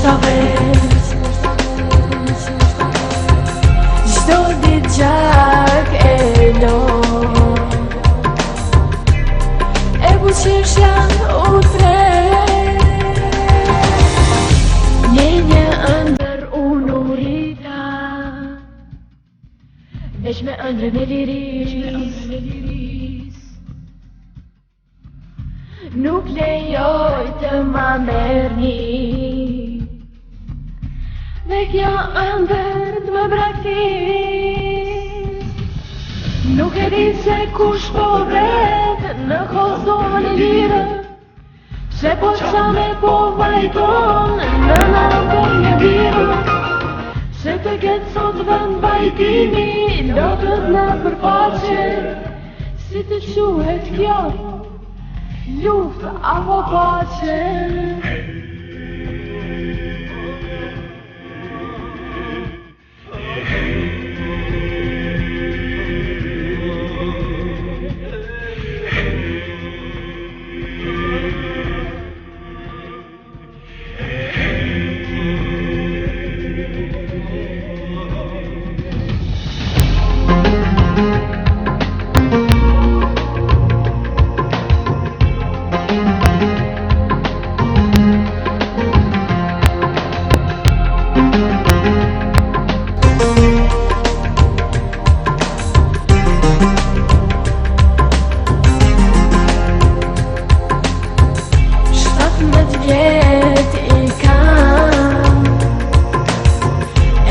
shtavet, çdo ditë gjak e lo e buzëqeshja u tre. Në një ëndër unë u rrita, veç me ëndrën e liris. Nuk lejoj të ma merrni, dhe kjo ëndër të më braktis. Nuk e di se kush po vret në Kosovën e lirë, se po qame po vajton në natën e birë. Se të ketë sot vend vajtimi, lotët në përfaqe, si të quhet kjo luftë apo pace.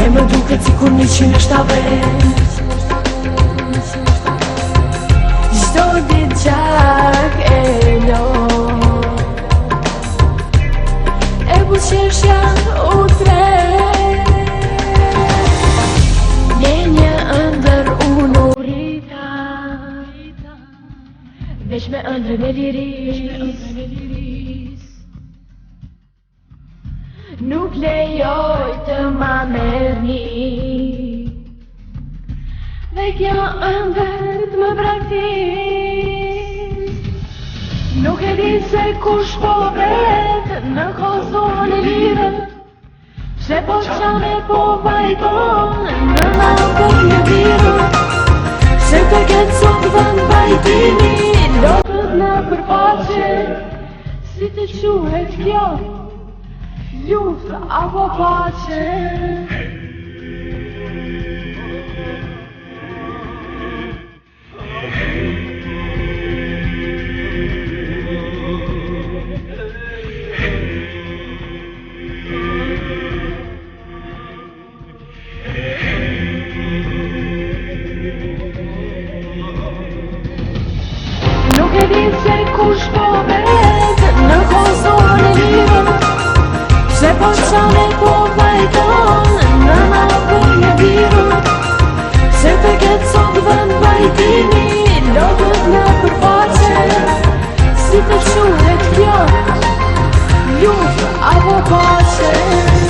Më duket sikur 170, çdo ditë gjak e lo e buzëqeshja u tre. Në një ëndër unë u rrita, veç me ëndrën e liris. Nuk lejoj të ma merrni, dhe kjo ëndër të më braktis. Nuk e di se kush po vret në Kosovën e lirë, se po qame po vajton në natën e birë. Se të ketë sot vend vajtimi, lotët në përfaqe, si të quhet kjo luftë apo pace. Nuk e di se kush po vret në Kosovën e lirë, se po qame po vajton në natën e birë. Se të ketë sot vend vajtimi,